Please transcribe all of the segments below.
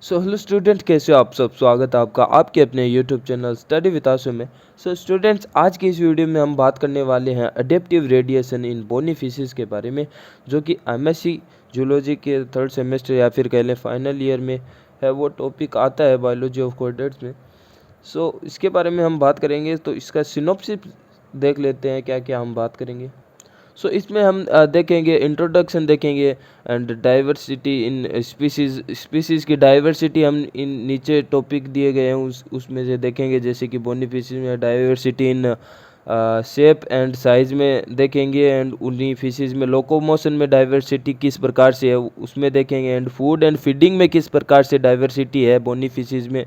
So hello student, कैसे हो आप सब। स्वागत है आपका आपके अपने यूट्यूब चैनल स्टडी विद आशु में। सो स्टूडेंट्स, आज की इस वीडियो में हम बात करने वाले हैं adaptive radiation in bony fishes के बारे में, जो कि एमएससी जूलॉजी के थर्ड सेमेस्टर या फिर कह लें फाइनल ईयर में है। वो टॉपिक आता है बायोलॉजी ऑफ कोऑर्डिनेट्स में। सो इसके बारे में हम बात करेंगे, तो इसका सिनॉप्सिस देख लेते हैं क्या क्या हम बात करेंगे। सो इसमें हम देखेंगे, इंट्रोडक्शन देखेंगे एंड डाइवर्सिटी इन स्पीसीज़ की डाइवर्सिटी हम इन नीचे टॉपिक दिए गए हैं उसमें से देखेंगे, जैसे कि बोनी फिशेज में diversity in shape and size में देखेंगे, एंड उन्हीं फिशेज में लोकोमोशन में डाइवर्सिटी किस प्रकार से है उसमें देखेंगे, एंड फूड एंड फीडिंग में किस प्रकार से डाइवर्सिटी है बोनी फिशेज में,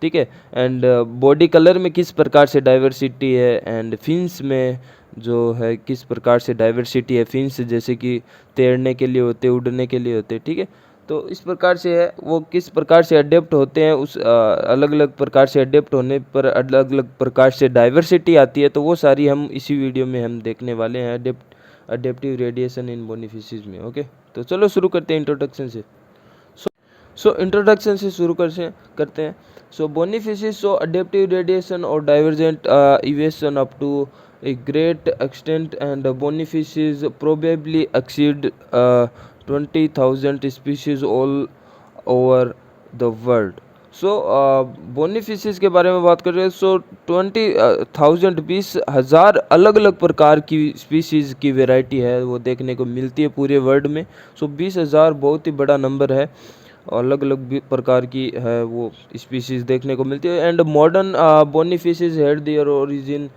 ठीक है। एंड बॉडी कलर में किस प्रकार से डाइवर्सिटी है, एंड फिन्स में जो है किस प्रकार से डाइवर्सिटी है। फिन्स जैसे कि तैरने के लिए होते, उड़ने के लिए होते, ठीक है। तो इस प्रकार से है, वो किस प्रकार से अडेप्ट होते हैं, उस अलग अलग प्रकार से अडेप्ट होने पर अलग अलग प्रकार से डाइवर्सिटी आती है। तो वो सारी हम इसी वीडियो में हम देखने वाले हैं, adaptive radiation in bony fishes में। ओके, तो चलो शुरू करते हैं इंट्रोडक्शन से। सो इंट्रोडक्शन से शुरू करते हैं। So bony fishes so adaptive radiation और divergent evolution up to a great extent, and bony fishes probably exceed 20,000 species all over the world. So bony fishes के बारे में बात कर रहे हैं। सो 20,000 20,000 अलग अलग प्रकार की स्पीसीज़ की वैरायटी है वो देखने को मिलती है पूरे वर्ल्ड में। सो 20,000 बहुत ही बड़ा नंबर है, अलग अलग प्रकार की है वो स्पीसीज देखने को मिलती है। And modern bony fishes had their origin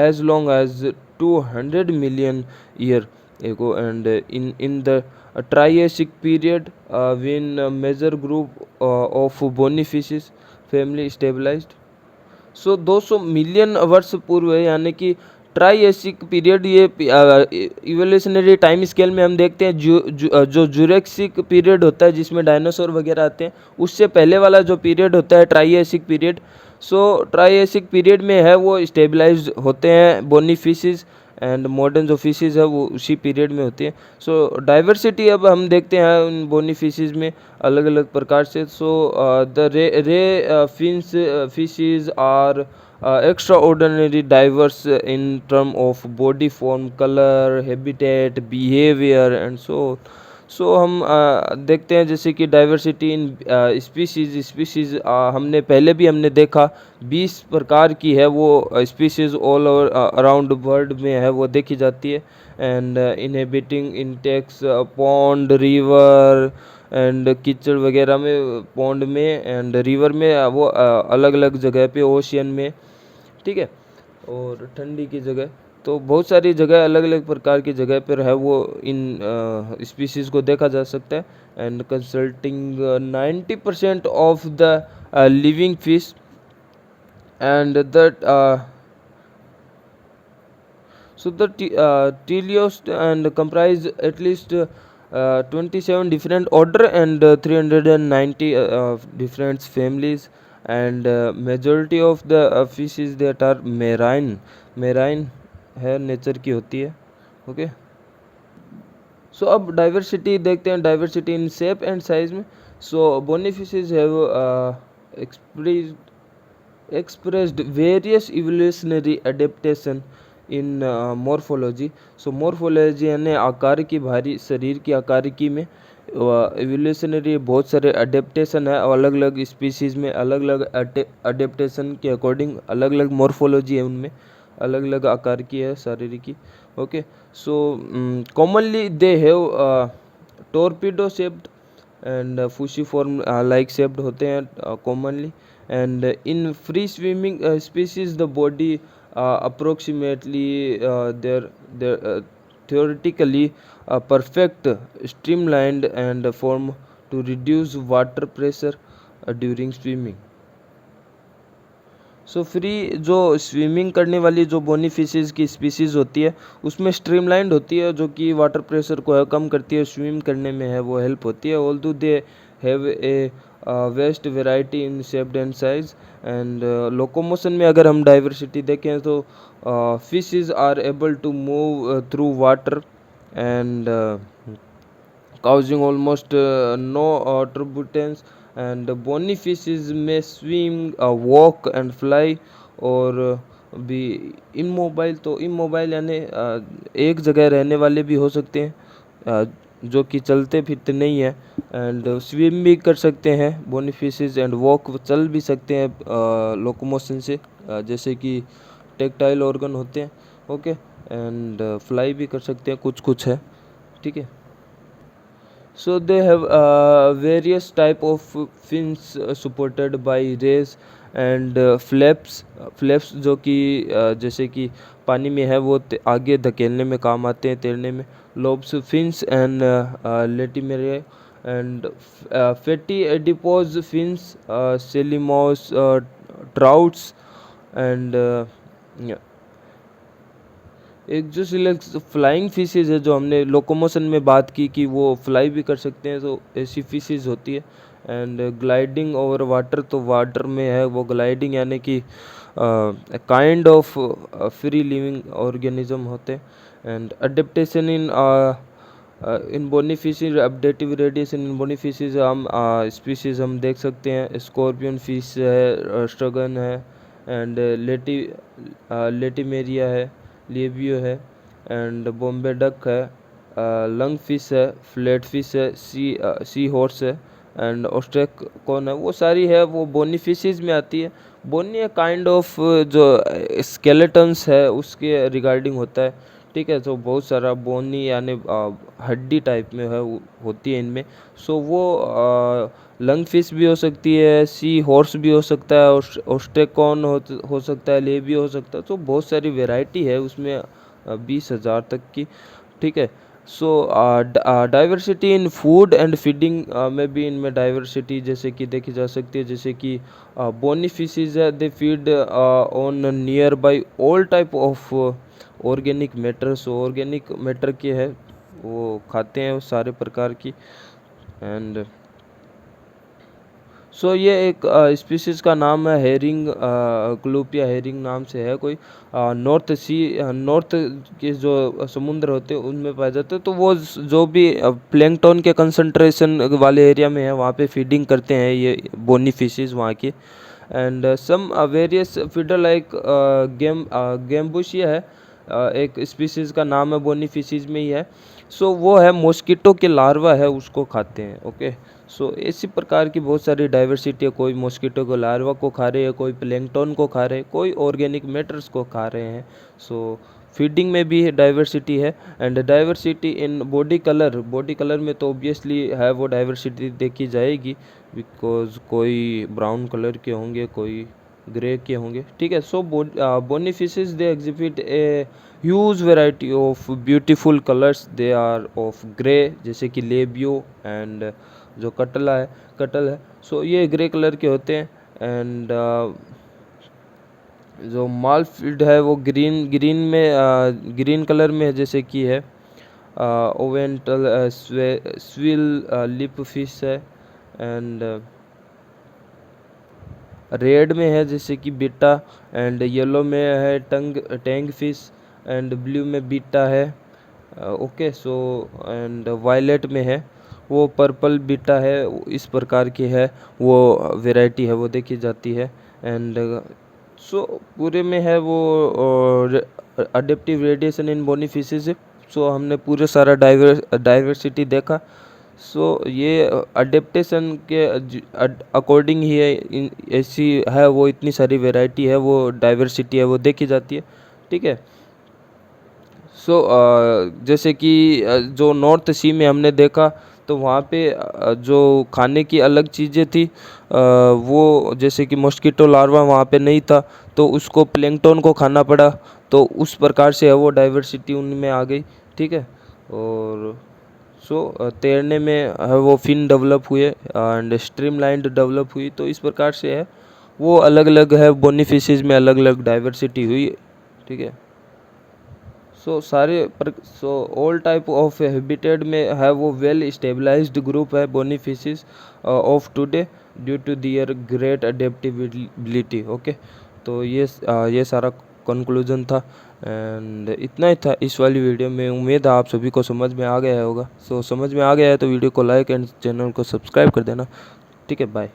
as long as 200 million year ago, and in the Triassic period, when a major group of bony fishes family stabilized. So 200 million वर्ष पूर्व है, यानी कि ट्राइएसिक पीरियड। ये evolutionary time scale में हम देखते हैं जो जुरेक्सिक पीरियड होता है जिसमें डायनासोर वगैरह आते हैं, उससे पहले वाला जो पीरियड होता है ट्राइएसिक पीरियड। सो ट्राइएसिक पीरियड में है वो स्टेबलाइज होते हैं बोनी फिशेज, एंड मॉडर्न जो फिशेज है वो उसी पीरियड में होती है। सो डाइवर्सिटी अब हम देखते हैं उन बोनी फिशेज में अलग अलग प्रकार से। So the ray fins fishes are extraordinary diverse in term of body form, colour, habitat, behaviour and so हम देखते हैं जैसे कि डाइवर्सिटी इन स्पीसीज हमने पहले भी हमने देखा 20 प्रकार की है वो species all over around world में है वो देखी जाती है। And inhabiting Intex pond, river and कीचड़ वगैरह में, पॉन्ड में एंड रिवर में, वो अलग अलग जगह पे, ओशियन में, ठीक है, और ठंडी की जगह। तो बहुत सारी जगह अलग अलग प्रकार की जगह पर है वो इन स्पीसीज़ को देखा जा सकता है। And consulting 90% of the living fish and that so the teleos and comprise at least 27 different order and 390 different families, and majority of the fishes that are marine है, नेचर की होती है। ओके, सो अब diversity देखते हैं, diversity in shape and size में। So bony fishes have expressed various evolutionary adaptation in morphology. So morphology यानी आकार की, भारी शरीर की आकारिकी में एवोल्यूशनरी बहुत सारे अडेप्टेशन है, और अलग अलग स्पीसीज में अलग अलग अडेप्टेशन के अकॉर्डिंग अलग अलग मॉर्फोलॉजी है, उनमें अलग अलग आकार की है शारीरिक की। Okay, so commonly they have torpedo shaped and fusiform like shaped होते हैं commonly. And in free swimming species the body approximately theoretically perfect, streamlined and form to reduce water pressure during swimming. So free जो swimming करने वाली जो bony fishes की species होती है उसमें स्ट्रीमलाइंड होती है, जो कि वाटर प्रेशर को कम करती है, स्विम करने में है वो हेल्प होती है। Although they have a vast variety in shape and size and locomotion में अगर हम डाइवर्सिटी देखें तो fishes are able to move through water and causing almost no turbulence, and bony fishes may swim, walk and fly, और भी immobile, तो immobile यानी एक जगह रहने वाले भी हो सकते हैं, जो कि चलते फिरते नहीं है, एंड स्विम भी कर सकते हैं बोनी फिशेज, एंड वॉक, चल भी सकते हैं लोकोमोशन से, जैसे कि टेक्टाइल ऑर्गन होते हैं, ओके, एंड फ्लाई भी कर सकते हैं, कुछ कुछ है, ठीक है। So they have various type of fins supported by rays and flaps जो कि जैसे कि पानी में है वो आगे धकेलने में काम आते हैं, तैरने में, lobes, fins and latimeria, and fatty adipose fins, salimos, trouts, and yeah. एक जो सिलेक्ट फ्लाइंग फिशेज है, जो हमने लोकोमोशन में बात की कि वो फ्लाई भी कर सकते हैं, तो ऐसी फिशेज होती है। एंड ग्लाइडिंग ओवर वाटर, तो वाटर में है वो ग्लाइडिंग, यानी कि kind of free living organism होते हैं। And adaptation in bony fishes, adaptive radiation in bony fishes, हम स्पीशीज हम देख सकते हैं, स्कॉर्पियन फिश है, स्ट्रगन है, एंड लेटिमेरिया है, लेबियो है, एंड बॉम्बे डक है, लंग फिश है, फ्लैट फिश है, सी हॉर्स है, एंड ऑस्ट्रेक कौन है, वो सारी है वो बोनी फिशेज में आती है। बोनी काइंड ऑफ जो स्केलेटन्स है उसके रिगार्डिंग होता है, ठीक है। तो बहुत सारा बोनी यानी हड्डी टाइप में है होती है इनमें। सो वो लंग फिश भी हो सकती है, सी हॉर्स भी हो सकता है, ऑस्ट्रेकॉन हो सकता है, ले भी हो सकता है। तो बहुत सारी वैरायटी है उसमें 20,000 तक की, ठीक है। So diversity in food and feeding में भी इनमें डाइवर्सिटी जैसे कि देखी जा सकती है, जैसे कि बोनी फिशेज है, they feed on near by all type of organic matter. So organic matter के है वो खाते हैं उस सारे प्रकार की। एंड सो ये एक स्पीशीज़ का नाम है हेरिंग, क्लूपिया हेरिंग नाम से है कोई, नॉर्थ के जो समुद्र होते हैं उनमें पाए जाते हैं। तो वो जो भी प्लैंकटन के कंसंट्रेशन वाले एरिया में है वहाँ पे फीडिंग करते हैं ये बोनी फिशेज वहाँ की। And some various feeder like gambusia है, एक स्पीशीज़ का नाम है बोनी फिशेज में ही है। सो वो है मॉस्किटो के लार्वा है उसको खाते हैं, ओके। सो इसी प्रकार की बहुत सारी डाइवर्सिटी है, कोई मॉस्किटो को लार्वा को खा रहे हैं, कोई प्लैंकटन को खा रहे हैं, कोई ऑर्गेनिक मैटर्स को खा रहे हैं। सो फीडिंग में भी डाइवर्सिटी है। And diversity in body colour में तो ऑब्वियसली है वो डाइवर्सिटी देखी जाएगी, बिकॉज कोई ब्राउन कलर के होंगे, कोई ग्रे के होंगे, ठीक है। So bony fishes they exhibit a huge variety of beautiful colours, they are of grey, जैसे कि लेबियो, एंड जो कटल है, सो ये ग्रे कलर के होते हैं। एंड जो मालफील्ड है वो ग्रीन कलर में है, जैसे कि है ओवेंटल स्विल लिप फिश है, एंड रेड में है जैसे कि बीटा, एंड येलो में है टैंग फिश, एंड ब्लू में बीटा है, ओके। सो एंड वायलेट में है वो पर्पल बीटा है, इस प्रकार की है वो वैरायटी है वो देखी जाती है। एंड सो पूरे में है वो adaptive radiation in bony fishes. सो हमने पूरे सारा डाइवर्सिटी देखा। सो ये अडेप्टेशन के अकॉर्डिंग ही है, ऐसी है वो इतनी सारी वैरायटी है वो डाइवर्सिटी है वो देखी जाती है, ठीक है। सो जैसे कि जो नॉर्थ सी में हमने देखा तो वहाँ पे जो खाने की अलग चीज़ें थी, वो जैसे कि मॉस्किटो लार्वा वहाँ पे नहीं था तो उसको प्लैंकटन को खाना पड़ा, तो उस प्रकार से है वो डाइवर्सिटी उनमें आ गई, ठीक है। और सो तैरने में है वो फिन डेवलप हुए एंड स्ट्रीमलाइंड डेवलप हुई, तो इस प्रकार से है वो अलग अलग है बोनी फिशेज में अलग अलग डाइवर्सिटी हुई, ठीक है। So all type of habitat में है वो वेल स्टेबलाइज्ड ग्रुप है bony fishes of today due to their great adaptability, okay. तो ये सारा कंक्लूजन था। एंड इतना ही था इस वाली वीडियो में। उम्मीद है आप सभी को समझ में आ गया होगा। समझ में आ गया है तो वीडियो को लाइक एंड चैनल को सब्सक्राइब कर देना। ठीक है, बाय।